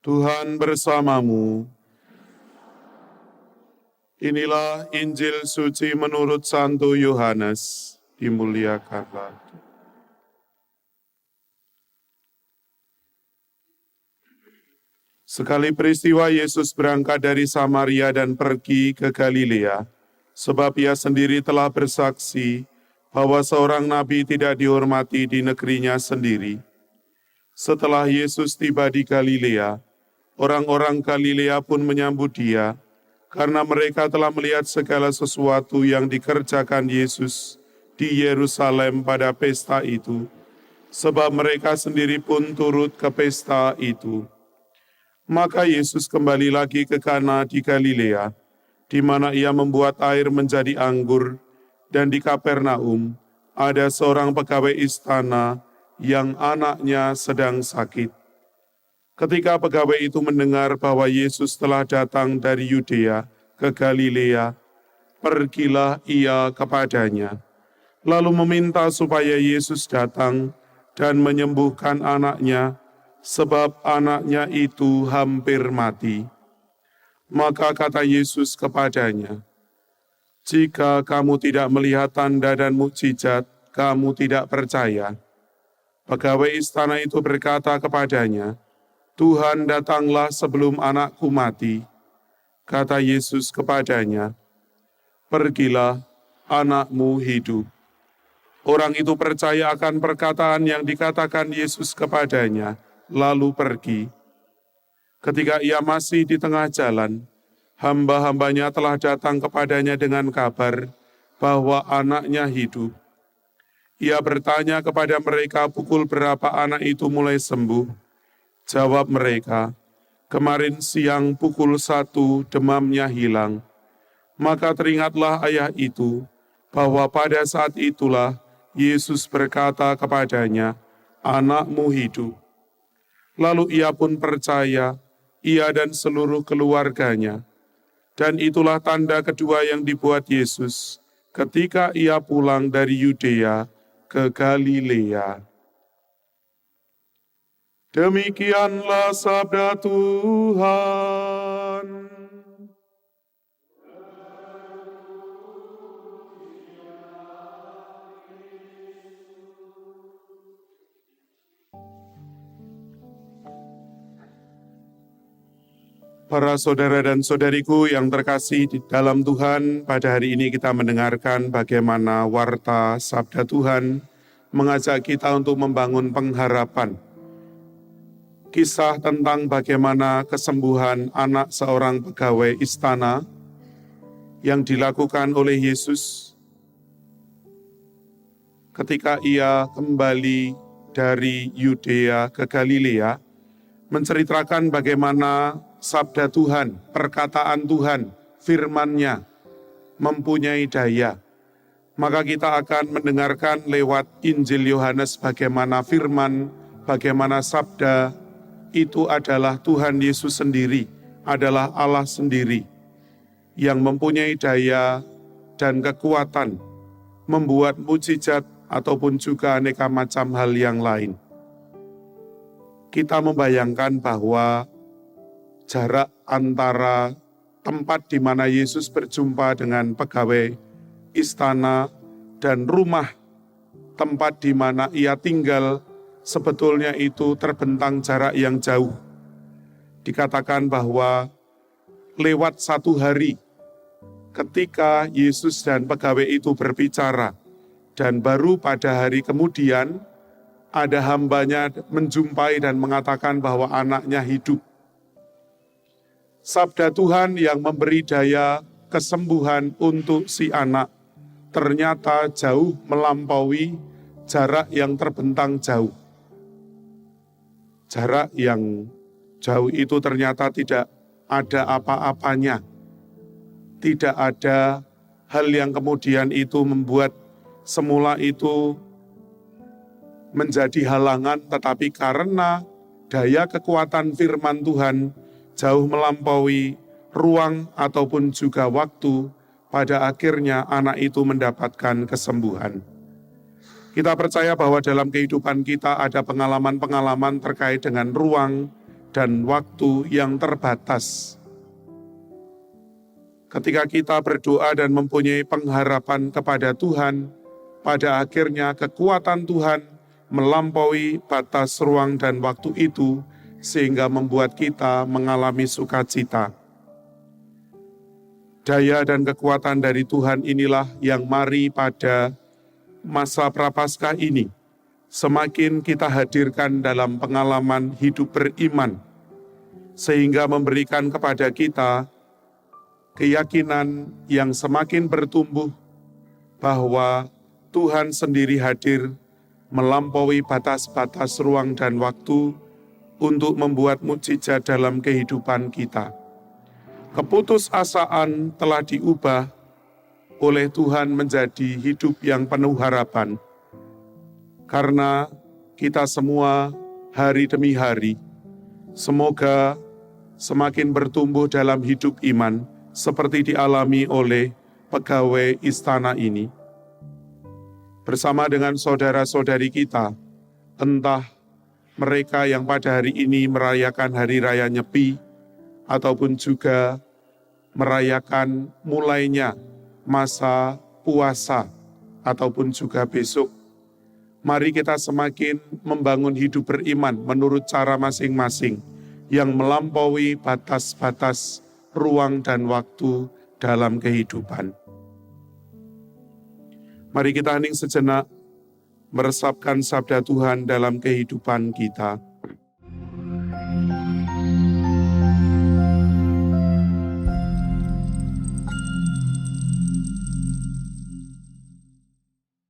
Tuhan bersamamu. Inilah Injil suci menurut Santo Yohanes. Dimuliakanlah. Sekali peristiwa Yesus berangkat dari Samaria dan pergi ke Galilea, sebab ia sendiri telah bersaksi bahwa seorang nabi tidak dihormati di negerinya sendiri. Setelah Yesus tiba di Galilea, orang-orang Galilea pun menyambut dia, karena mereka telah melihat segala sesuatu yang dikerjakan Yesus di Yerusalem pada pesta itu, sebab mereka sendiri pun turut ke pesta itu. Maka Yesus kembali lagi ke Kana di Galilea, di mana ia membuat air menjadi anggur, dan di Kapernaum ada seorang pegawai istana yang anaknya sedang sakit. Ketika pegawai itu mendengar bahwa Yesus telah datang dari Yudea ke Galilea, pergilah ia kepadanya, lalu meminta supaya Yesus datang dan menyembuhkan anaknya, sebab anaknya itu hampir mati. Maka kata Yesus kepadanya, "Jika kamu tidak melihat tanda dan mukjizat, kamu tidak percaya." Pegawai istana itu berkata kepadanya, "Tuhan, datanglah sebelum anakku mati." Kata Yesus kepadanya, "Pergilah, anakmu hidup." Orang itu percaya akan perkataan yang dikatakan Yesus kepadanya, lalu pergi. Ketika ia masih di tengah jalan, hamba-hambanya telah datang kepadanya dengan kabar bahwa anaknya hidup. Ia bertanya kepada mereka pukul berapa anak itu mulai sembuh. Jawab mereka, "Kemarin siang pukul 1 demamnya hilang." Maka teringatlah ayah itu bahwa pada saat itulah Yesus berkata kepadanya, "Anakmu hidup." Lalu ia pun percaya, ia dan seluruh keluarganya. Dan itulah tanda kedua yang dibuat Yesus ketika ia pulang dari Yudea ke Galilea. Demikianlah sabda Tuhan. Para saudara dan saudariku yang terkasih di dalam Tuhan, pada hari ini kita mendengarkan bagaimana warta sabda Tuhan mengajak kita untuk membangun pengharapan. Kisah tentang bagaimana kesembuhan anak seorang pegawai istana yang dilakukan oleh Yesus ketika ia kembali dari Yudea ke Galilea, menceritakan bagaimana sabda Tuhan, perkataan Tuhan, firman-Nya mempunyai daya. Maka kita akan mendengarkan lewat Injil Yohanes bagaimana firman, bagaimana sabda itu adalah Tuhan Yesus sendiri, adalah Allah sendiri yang mempunyai daya dan kekuatan membuat mukjizat ataupun juga aneka macam hal yang lain. Kita membayangkan bahwa jarak antara tempat di mana Yesus berjumpa dengan pegawai istana dan rumah tempat di mana ia tinggal sebetulnya itu terbentang jarak yang jauh. Dikatakan bahwa lewat 1 hari ketika Yesus dan pegawai itu berbicara, dan baru pada hari kemudian ada hambanya menjumpai dan mengatakan bahwa anaknya hidup. Sabda Tuhan yang memberi daya kesembuhan untuk si anak ternyata jauh melampaui jarak yang terbentang jauh. Jarak yang jauh itu ternyata tidak ada apa-apanya. Tidak ada hal yang kemudian itu membuat semula itu menjadi halangan, tetapi karena daya kekuatan firman Tuhan jauh melampaui ruang ataupun juga waktu, pada akhirnya anak itu mendapatkan kesembuhan. Kita percaya bahwa dalam kehidupan kita ada pengalaman-pengalaman terkait dengan ruang, dan waktu yang terbatas. Ketika kita berdoa dan mempunyai pengharapan kepada Tuhan, pada akhirnya kekuatan Tuhan melampaui batas ruang dan waktu itu, sehingga membuat kita mengalami sukacita. Daya dan kekuatan dari Tuhan inilah yang mari pada masa Prapaskah ini, semakin kita hadirkan dalam pengalaman hidup beriman, sehingga memberikan kepada kita keyakinan yang semakin bertumbuh bahwa Tuhan sendiri hadir melampaui batas-batas ruang dan waktu untuk membuat mukjizat dalam kehidupan kita. Keputusasaan telah diubah oleh Tuhan menjadi hidup yang penuh harapan. Karena kita semua hari demi hari, semoga semakin bertumbuh dalam hidup iman, seperti dialami oleh pegawai istana ini. Bersama dengan saudara-saudari kita, entah mereka yang pada hari ini merayakan Hari Raya Nyepi, ataupun juga merayakan mulainya masa puasa, ataupun juga besok, mari kita semakin membangun hidup beriman menurut cara masing-masing, yang melampaui batas-batas ruang dan waktu dalam kehidupan. Mari kita hening sejenak, meresapkan sabda Tuhan dalam kehidupan kita.